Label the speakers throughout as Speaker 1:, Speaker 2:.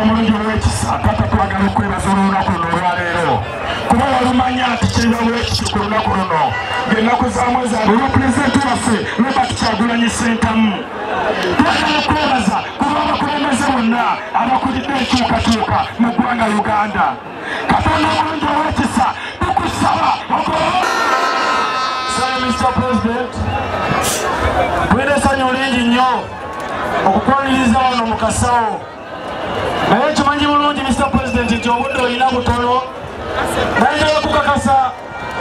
Speaker 1: omulungi olw'ekisa kata twagala okwebaza olunaku luno olwaleero kuba walumanya nti kirina olw'ekisa ku lunaku luno ng'ennaku zamwezi olwapulezidenti waffe Robert Kyagulanyi Ssentamu twagala okwebaza kuba abakulembeze bonna abakulidde enkyukakyuka mu ggwanga Uganda. Katonda omulungi olw'ekisa tukusaba Mr. President, twine essanyu lingi nnyo okukwaniriza wano mu kasawo. Naye kimanyi bulungi Mr. President nti obudde olina butono. Nayinza okukakasa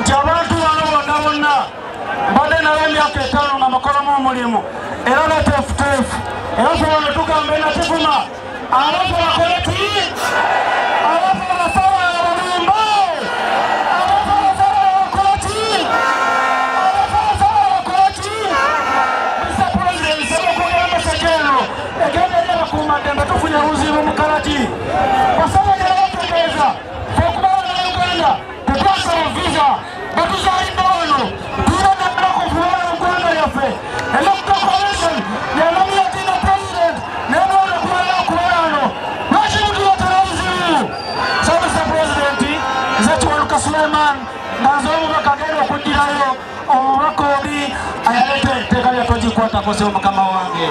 Speaker 1: nti abantu bano bonna bonna mbadde nayo emyaka 5 nga bakolamu omulimu era bateefuteefu. Era ffe ne tugamba enatuvuma abantu bakole ki? Abantu basawo abalumba kumadembe tufunye buzibu mukalati basaba gye bategeeza okubawo na Uganda tetwasaba visa batuzaalidde wano tulina naddala kufuula Uganda yaffe electoral commission yenominatinga president nenona kubalira okubeera wano lwaki mutuleetera buzibu. So Mr. President, nze Kiwanuka Suleiman nga nze omubaka agenda okuddirayo omubaka obi ayaleeta etteeka lya togikwatako se mukama wange.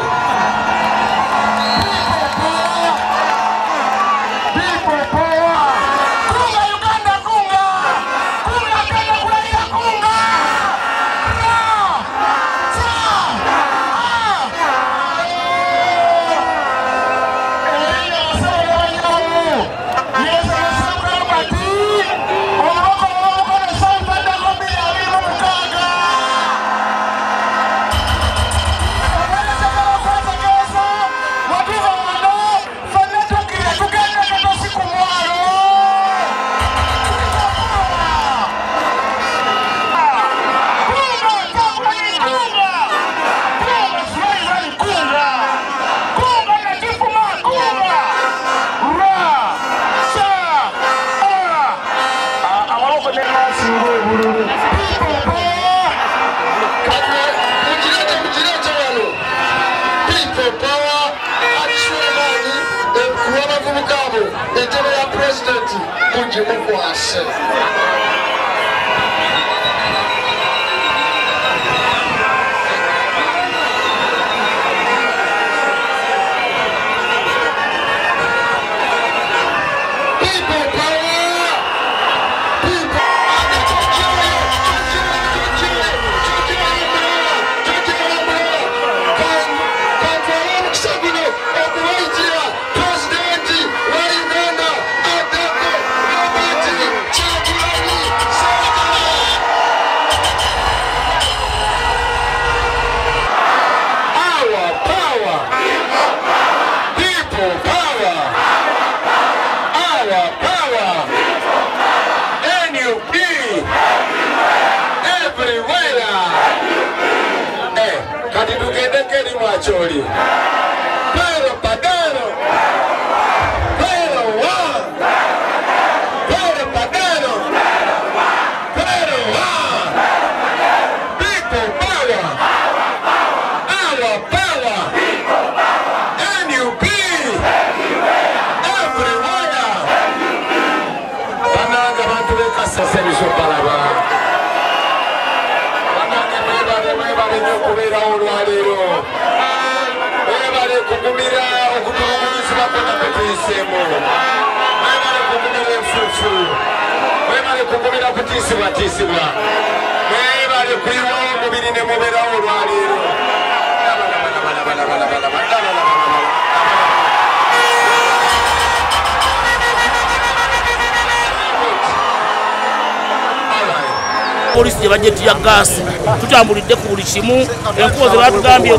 Speaker 2: Polisi gye bajje tuya gaasi tutambulidde ku buli kimu enkubo ze batugambye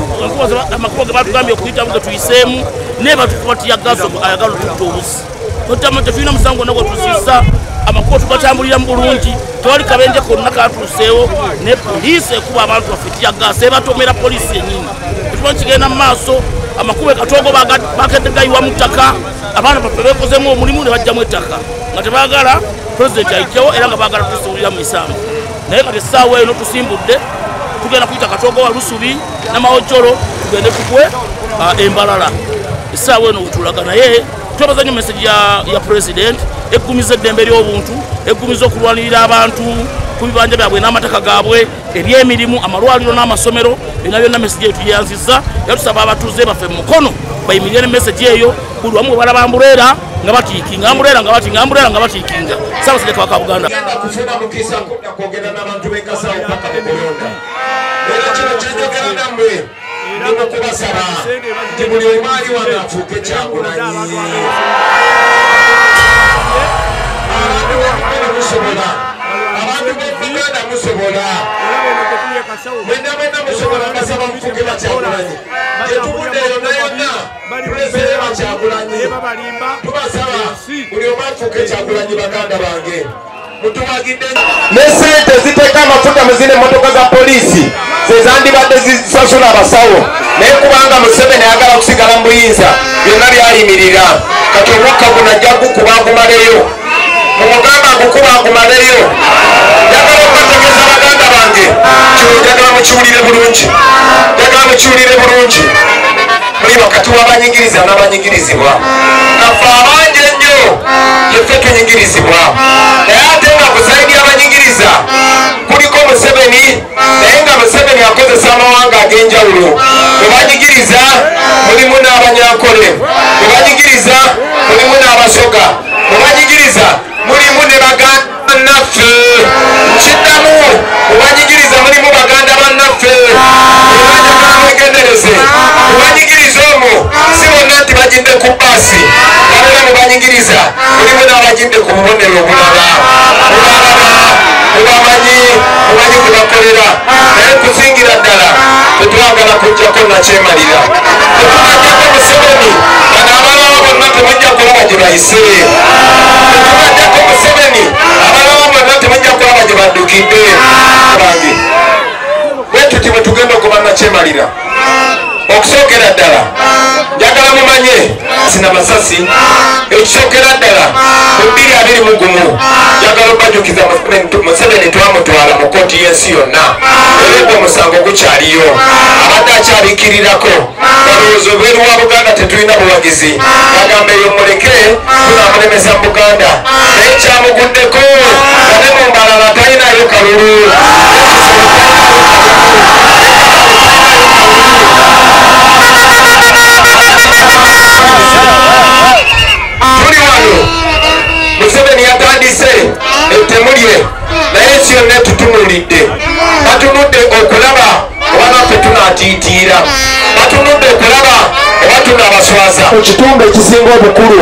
Speaker 2: okuyitamu ge tuyiseemu naye batukuba tuya gaasi ayagala okutta obusi tetulina musango nagwo tusiisa amakubo tugatambuliramu bulungi tewali kabenje konna katuuseewo ne poliisi ekuba abantu baffe tuya gaasi ebatomera polisi yennyini etumanyi kigenda mu maaso amakubo ekatoogo bakedde gayiwa mu ttaka abaana baffe beekozeemu omulimu ne bajjamu ettaka nga tebaagala pulezidenti ayijjawo era nga baagala tusuubulira mu isambu. Naye kati essaawa eno tusimbudde tugenda kuyita Katoogo wa Lusubi n'Amawojjolo tugende tugwe Embalala. Essaawa eno wetulaga naye twebaza nnyo message ya president eggumiza eddembe ly'obuntu, eggumiza okulwanirira abantu ku bibanja byabwe n'amataka gaabwe, ebyemirimu, amalwaliro n'amasomero. Bino byonna message eyo tuyanzizza. Yatusaba abatuuze baffe mu Mukono bayimirire ne message eyo. Buli wamu balaba ambuleera nga batiikinga, ambuleera nga batiikinga, ambuleera nga batiikinga. Ssaabasajja Kabaka wa Buganda
Speaker 3: kufuna mukisa kwogera n'abantu b'Enkasawo paka mu kulonda. Era kino kyenjogera nammwe ndikubasaba nti buli omu ali wano afuuke Kyagulanyi. Abantu b'Obwengula musobola, abantu b'Obuganda musobola, mwenda musobola Kasaba mufuuke ba Kyagulanyi. Gyetugudde yonna yonna tulesere ba Kyagulanyi. Tubasaba buli omu afuuke Kyagulanyi baganda bange. Ne ssente ziteeka amafuta mu zino emmotoka za poliisi ze zandibadde zisasula abasawo, naye kubanga Museveni ayagala kusigala mu buyinza byonna byayimirira. Kati omwaka guno ajja gukuba agumaleyo, mumugamba agukuba agumaleyo. Njagala okubategeeza baganda bange, kino njagala mukiwulire bulungi, njagala mukiwulire bulungi. Muli wakati w'abanyingiriza n'abanyigirizibwa. Naffe abangi ennyo yeffe tunyigirizibwa, naye ate nga kusaidi abanyigiriza kuliko Museveni, naye nga Museveni akozesa amawanga ag'enjawulo. Bwe banyigiriza mulimu n'Abanyankole, bwe banyigiriza mulimu n'Abasoga, bwe banyigiriza mulimu ne baganda bannaffe. Kiddamu bwe banyigiriza mulimu baganda bannaffe. Njagala mwegendereze, bwe banyigiriza omwo si bonna nti bagidde ku bbaasi, wabula mu banyigiriza mulimu n'abagidde ku bubonero obulala. Mubamanyi kwe bakolera, naye kusingira ddala tetwagala kujjako nakyemalira. Tetubajjako Museveni, bano abalaba bonna temujja kulaba gye bayise. Tetubajjako Museveni, abalaba bonna temujja kulaba gye baddukidde. Bange bwe tuti bwe tugenda okuba nakyemalira. Okusookera ddala njagala mumanye sina Amasasi, ekisookera ddala mu 2021 njagala obajjukiza Museveni twamutwala mu kooti y'ensi yonna, era omusango gukyaliyo, abadde akyabikirirako. Balowooza obweru wa Buganda tetulina buwagizi, agamba eyo muleke tunamulemesa mu Buganda, naye kyamuguddeko ate mu mbalala talinayo kalulu. Tuli wano Museveni yatandise ettemu lye, naye ensi yonna etutunuulidde. Batunudde okulaba oba naffe tunaatiitiira, batunudde okulaba oba tunaabaswaza. Mu kitundu ekisinga obukulu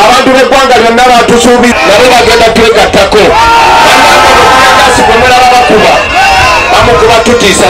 Speaker 3: abantu b'eggwanga lyonna batusuubiza nabo bagenda twegattako. Bannange bwe mulaba bakuba bamukuba tutiisa.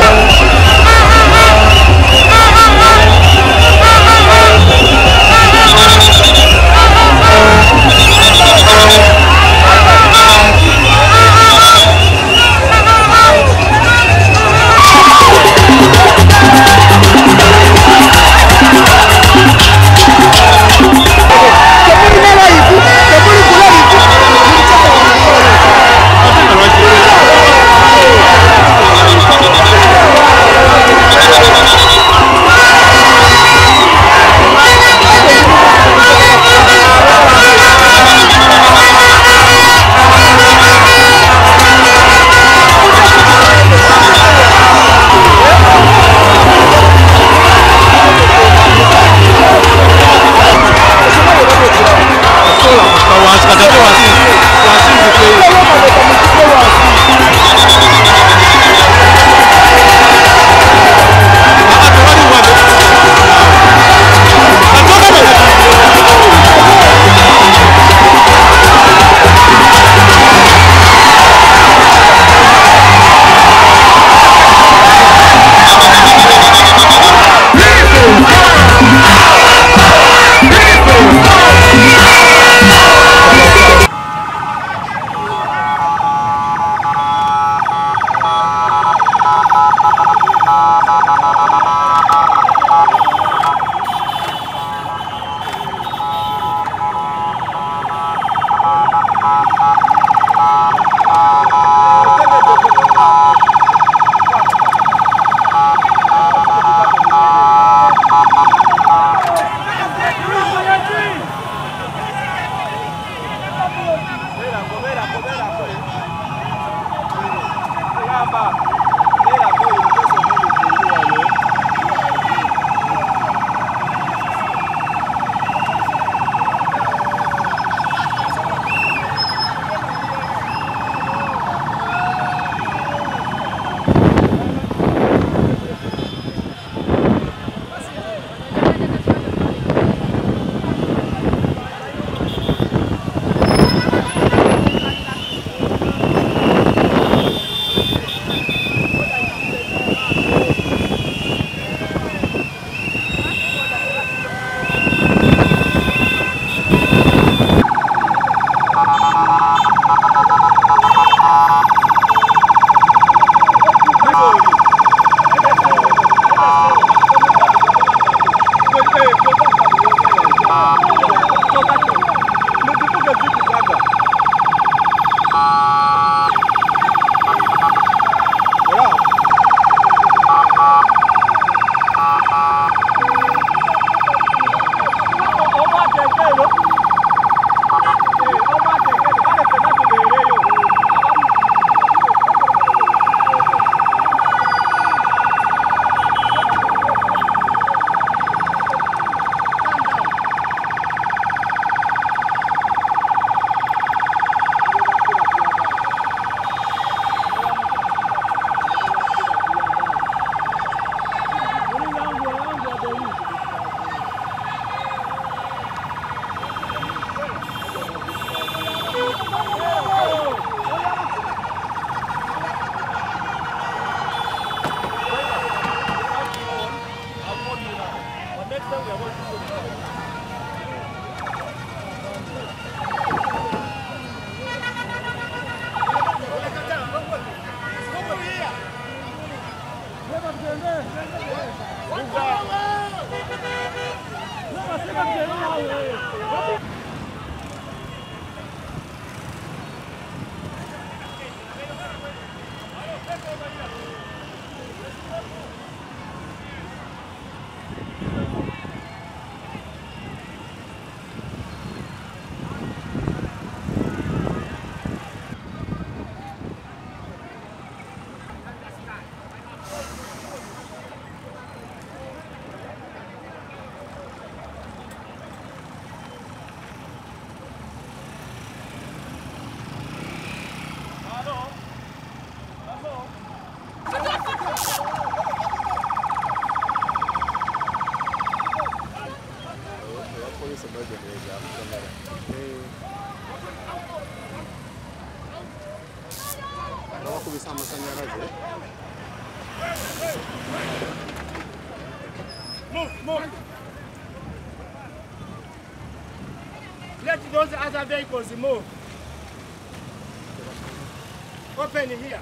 Speaker 1: Move. Let those other vehicles move. Open here.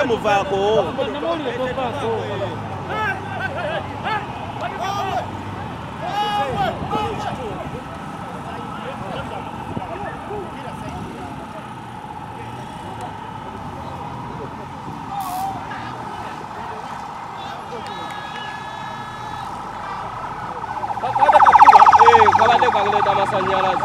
Speaker 4: Muvako. Kabade kakuleta amasanyalaze.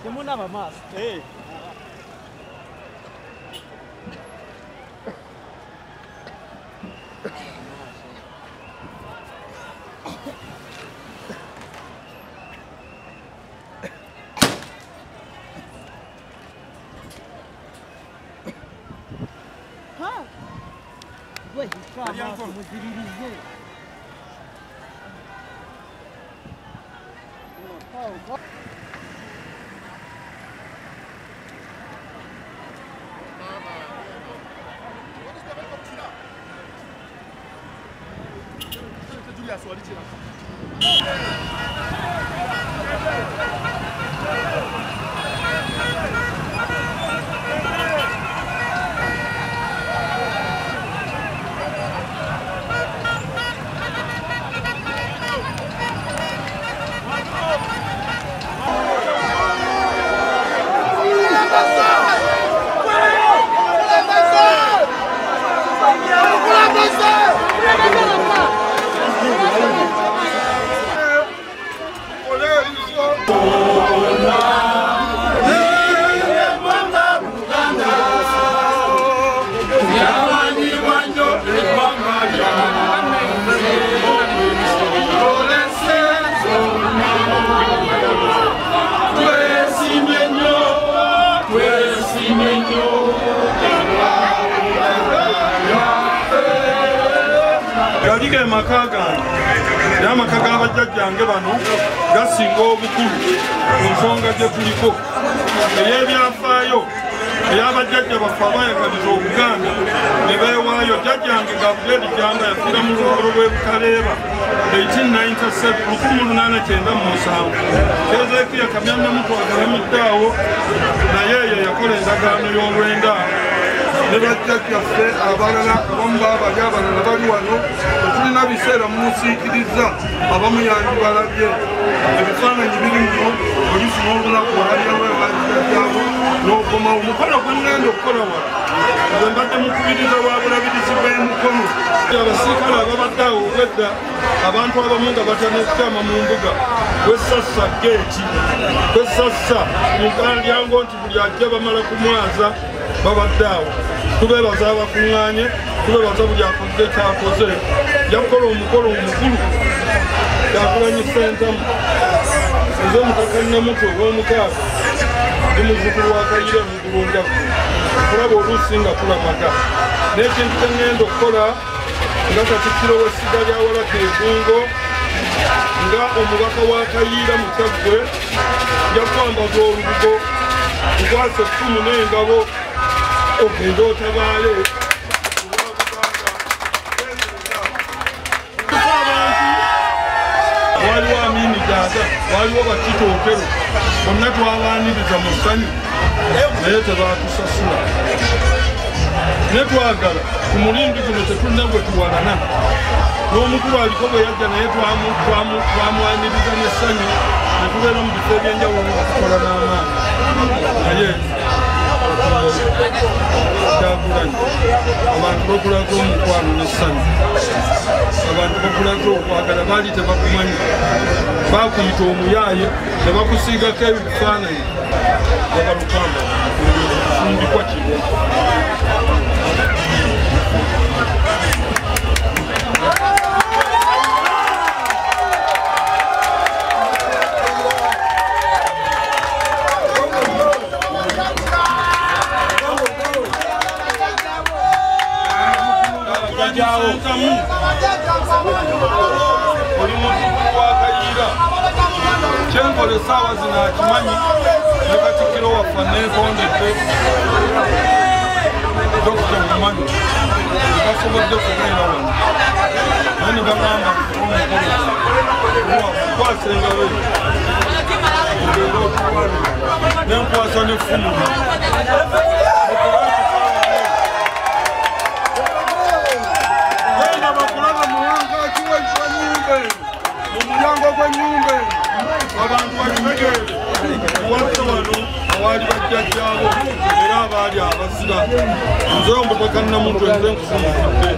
Speaker 5: Temuna maso. Hey.
Speaker 6: Ha? Wait, muziririze.
Speaker 7: Galige makaga ya makaga abajjajjange bano gasinga obukulu ensonga gye tuliko ey'ebyafaayo ey'abajjajja baffe abayagaliza Obuganda ne beewaayo. Jjajjange Gabriel Janga yafiira mu lugalo lw'e Bukaleeba 1897 Keezeekiya Kamyannamuto agalamiddaawo naye ye yakola endagaano y'olwenda ne bajjajjaffe abalala abamu baabali abalala bali wano tetulina biseera mumusiikiriza abamu yandibalabye ebifaananyi biri muno olifuna olunaku olalyawo ebajjajjaabo n'okomawo. Mukono gwe ŋŋenda okukola wano nze mbadde mukubiriza wa bulabirizi bw'e Mukono. Abasiikale ababadde awo obwedda abantu abamu nga batanekutama mu mbuga kwesassa geeti kwesassa mukalyango nti buli ajja bamala kumwaza babadde awo. Tubeebaza abakuŋŋaanye, tubeebaza buli akoze kyakoze. Yakukola omukolo omukulu Kyagulanyi Ssentamu. Nze Mukakannamuto ow'omukaaga ndi muzzukulu wa Kayira mu Bulungavu. Tulaba oluusi nga tulamaga n'ekintu kye ŋŋenda okukola nga Katikkiro w'essiga lya Walaka Egungo nga omubaka wa Kayira mu Kyaggwe yakwambaza olubugo nkwasa ettumu n'engabo ogenda otabaale waliwo Amini Dada, waliwo Batitookero, bonna twabaaniriza mu ssanyu naye tebaatusasula. Ne twagala ku mulindi guno tetulina gwe tuwalana. N'omukulu aliko bwe yajja naye twamwaniriza n'essanyu ne tubeera mu bifo ebyenjawulo nga tukola n'amaanyi. Naye Kyagulanyi abantu bakulaga omukwano n'essanyu, abantu bakulaga okwagala baali tebakumanyi, baakuyita omuyaaye ne bakusiigako ebifaananyi babalukamba fumbikwa kibo. Oli muzzukulu wa Kayira kyenkola essaawa zino akimanyi ne Katikkiro waffe neekondedde Dokita Mumanyi tebasobodde kubeera wano naye ne bagamba omukolo kwasa engalo ogenda otwalira nenkwasa n'effumu bajjajjaabo era abaali abazira nze omutaka Namuntu nze nkusumuludde.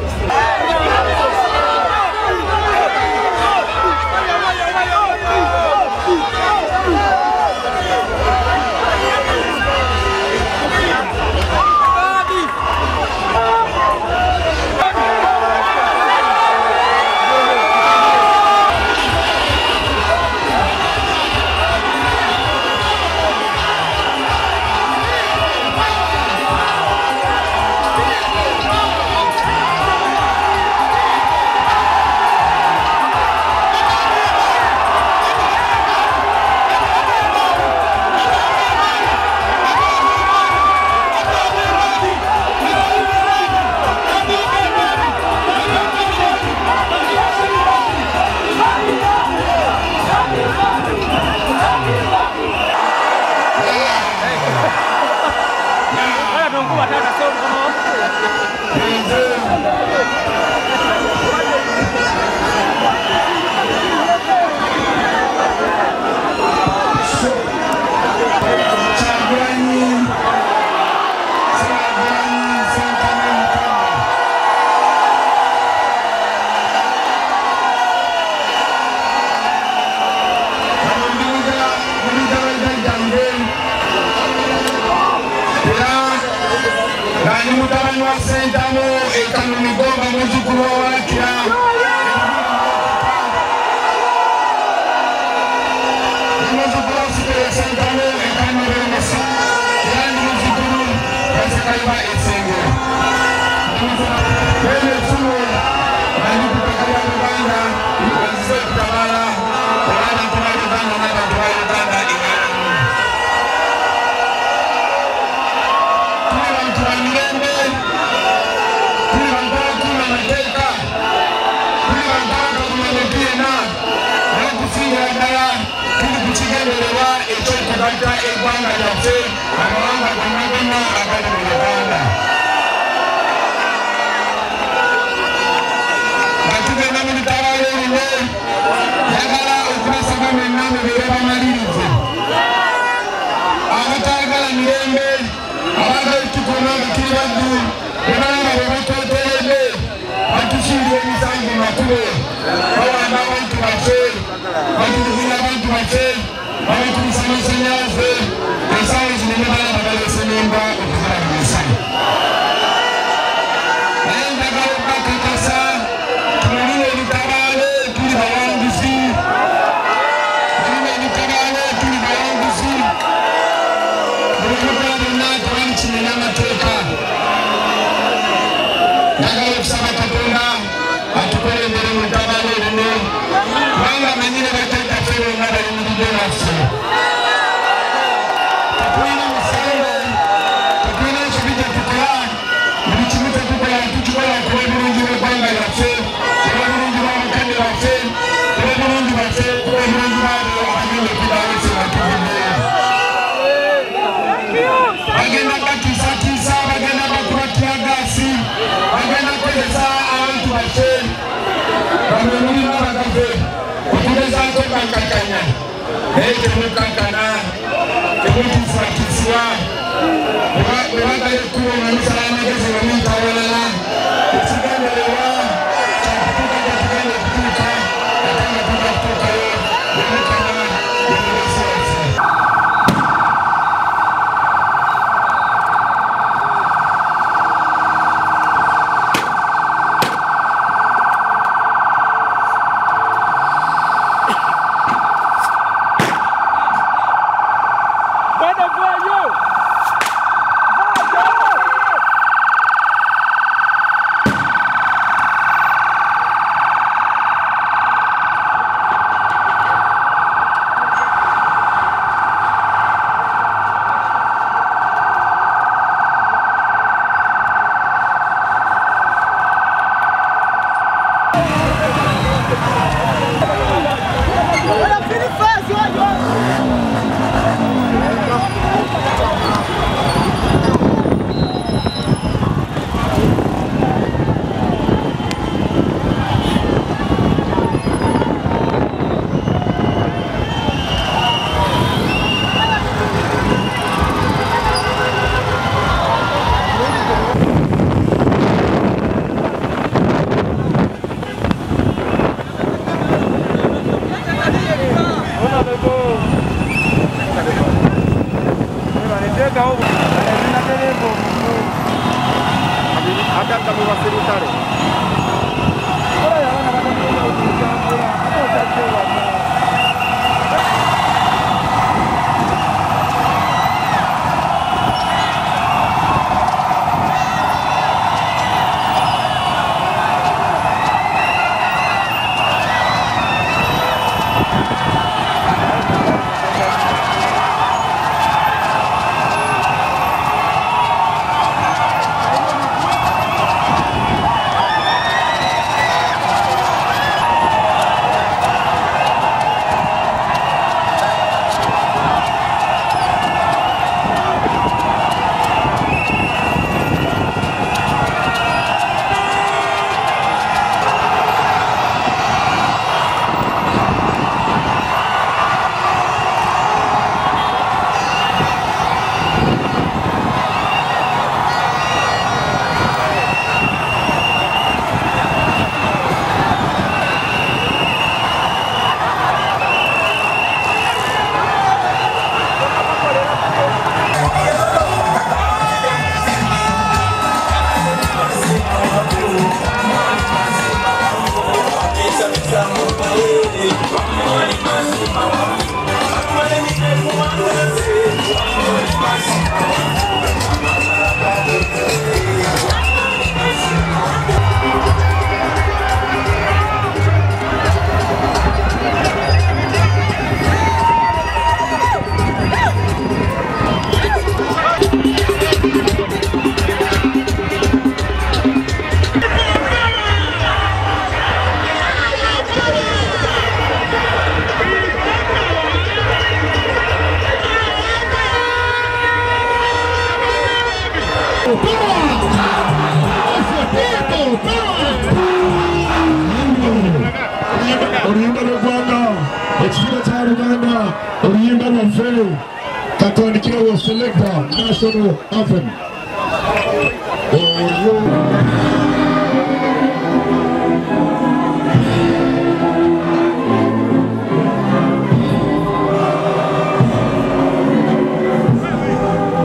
Speaker 1: your selector, national anthem.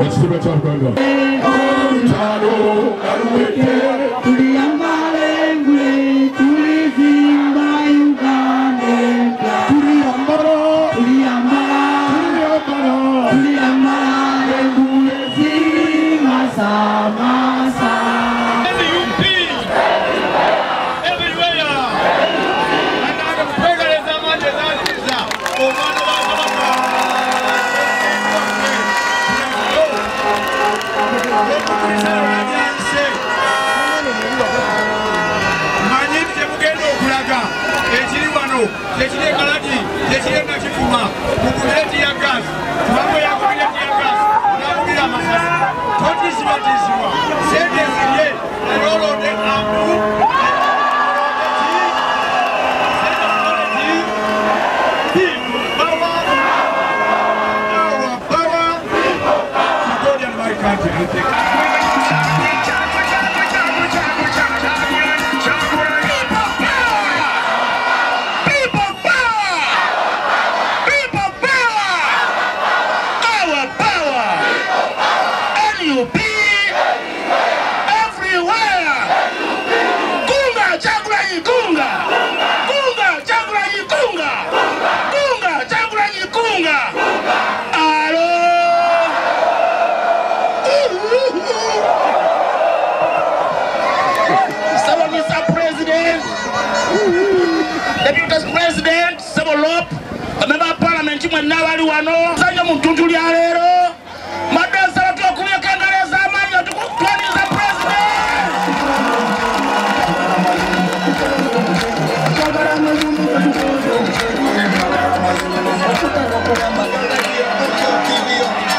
Speaker 1: Let's give it up, Ganga.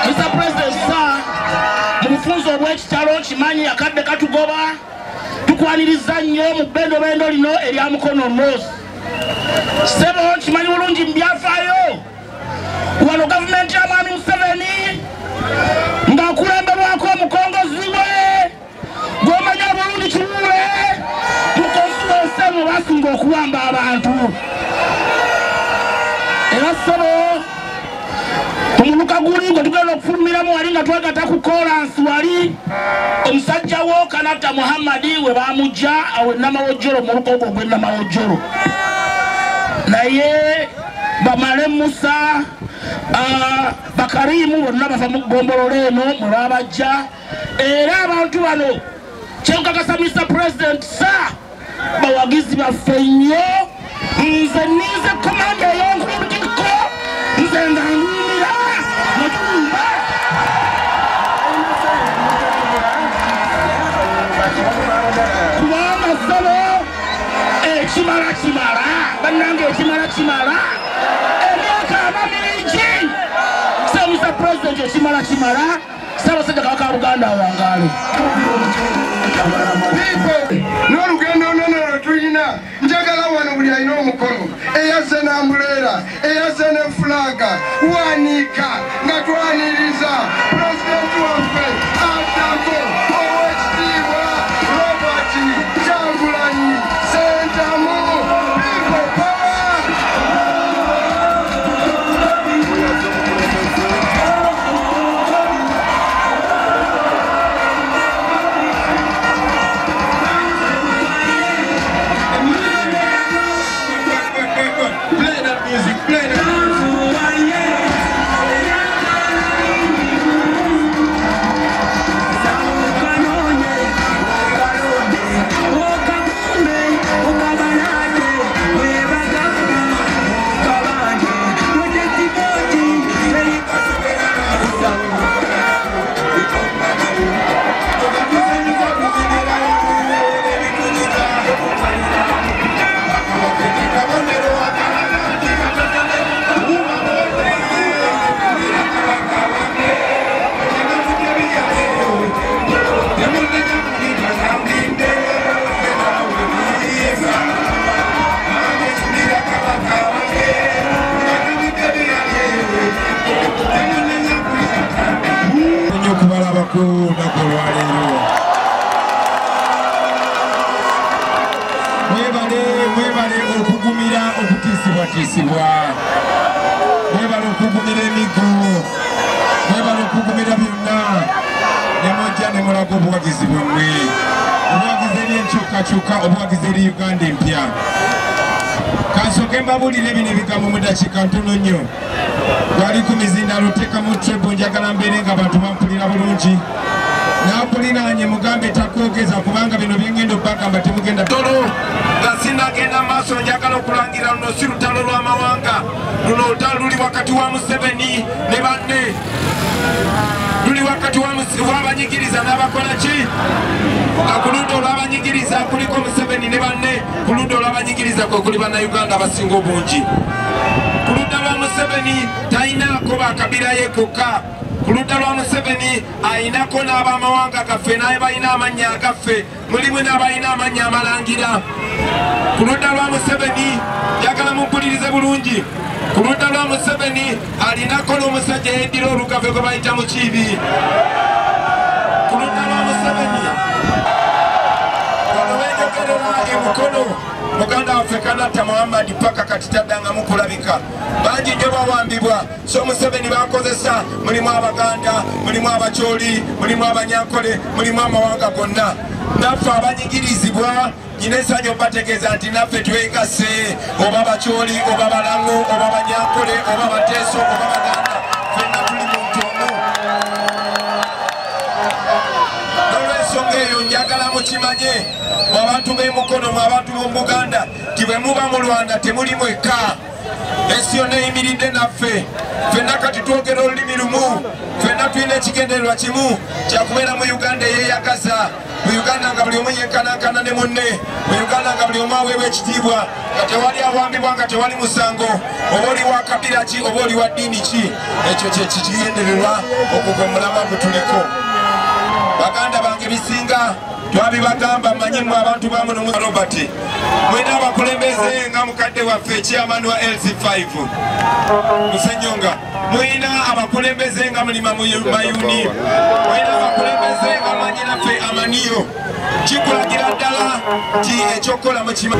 Speaker 2: Mr. President, sir, mufunzo obwekitalo kimanyi yakadde katugoba tukwaniriza nnyo mu bendo lino erya Mukono North. Sebo kimanyi bulungi mu byafaayo wano gavumenti ya Mwami Museveni ng'akulemberwako omukongozi we gw'omanya bulungi kiwule mu konstituensi mwe basinga okuwamba abantu. Era sebo omuluka guli nga tugenda okufulumiramu wali nga twegata ku kolansi wali omusajja wo Kanata Muhammadi we bamujja awe Namawojjolo muluka ogwo gwe Namawojjolo naye bamale Musa Bakarimu bonna bava mu ggombolola eno mwe babajja era abantu bano kyenkakasa Mr. President sa bawagizi baffe nnyo nze nize komanda ey'onkulutikko nze nga nduumira mutumba kubanga sebo ekimala bannange ekimala emyaka amamingi so Mr. President ekimala Ssaabasajja Kabaka wa Buganda awangaale
Speaker 5: n'olugendo nnono lwe tulina njagala wano buli alina omukono eyazze n'ambuleera eyazze ne fulaga wanika nga twaniriza pulezidenti waffe addako owekitiibwa Robert Kyagulanyi Ssentamu People Power. Migu nakulwalero. Mwebale okugumira okutisibwa. Mwebale okugumira emigu. Mwebale okugumira byonna. Nemujja ne mulaga obuwagizi bwammwe. Obuwagizi eri enkyukakyuka, obuwagizi eri Uganda empya. Kansooke mbabuulire bino ebigambo mu ddakiika ntono nnyo. Wali ku mizindalo teekamu trebo, njagala mbeere ng'abantu bampulira bulungi. Nampuliraanye mugambe takwogeza kubanga bino byengenda obbagamba temugenda tolo nga sinagenda maaso. Njagala okulangira luno si lutalo lw'amawanga. Luno olutalo luli wakati wa Museveni ne banne. Luli wakati w'abanyigiriza n'abakola ki? Nga ku ludda olw'abanyigiriza kuliko Museveni ne banne, ku ludda olw'abanyigiriza kwe kuli bannayuganda abasinga obungi. Ku ludda lwa Museveni talinaako bakabira ye kokka. Ku ludda lwa Museveni ayinako n'abamawanga gaffe naye balina amannya agaffe, mulimu n'abalina amannya amalangira. Ku ludda lwa Museveni njagala mumpulirize bulungi. Ku ludda lwa Museveni alinako n'omusajja yeddira olugave gwe bayita Mukiibi. Ku ludda lwa Museveni wano wenjogerera e Mukono muganda waffe Kanatta Muhammad paka kati taddangamu kulabika. Bangi nnyo bawambibwa, so Museveni bakozesa, mulimu Abaganda, mulimu Abakyoli, mulimu Abanyankole, mulimu amawanga gonna. Naffe abanyigirizibwa nyina essanyu obategeeza nti naffe twegasse, oba Abakyoli, oba Abalango, oba Abanyankole, oba Abateeso, oba Abaganda, ffenna tuli muntu omu. N'olw'ensonga eyo njagala mukimanye mu abantu b'e Mukono, mu abantu b'omu Buganda, ti bwe muba mulwana temuli mwekka. Ensi yonna eyimiridde naffe, ffenna kati twogera olulimi lumu, ffenna tulina ekigendererwa kimu kyakubeera mu Uganda eyeeyagaza, mu Uganda nga buli omu yenkanankana ne munne, mu Uganda nga buli omu aweebwa ekitiibwa, nga tewali awambibwa, nga tewali musango, oba oli wa kabira ki, oba oli wa ddiini ki. Ekyo kye kigendererwa okugwa omulama gwe tuliko. Baganda bange bisinga twabibagamba mmanyimu abantu ba muno Robert. Mwina abakulembeze nga mukadde waffe chairman wa LC5 Musenyonga. Mwina abakulembeze nga mulima mayuni. Mwina abakulembeze nga manyi naffe amaniyo. Kikulagira ddala ti ekyokola mu kima.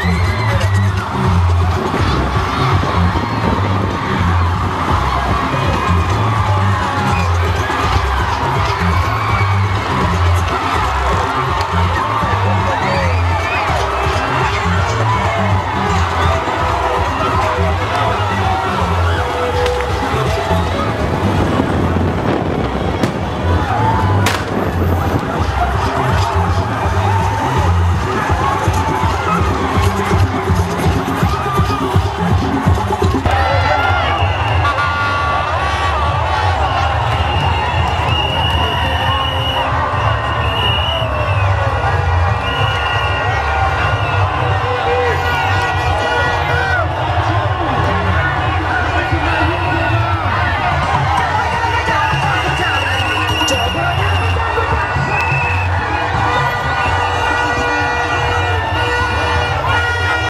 Speaker 7: Thank you.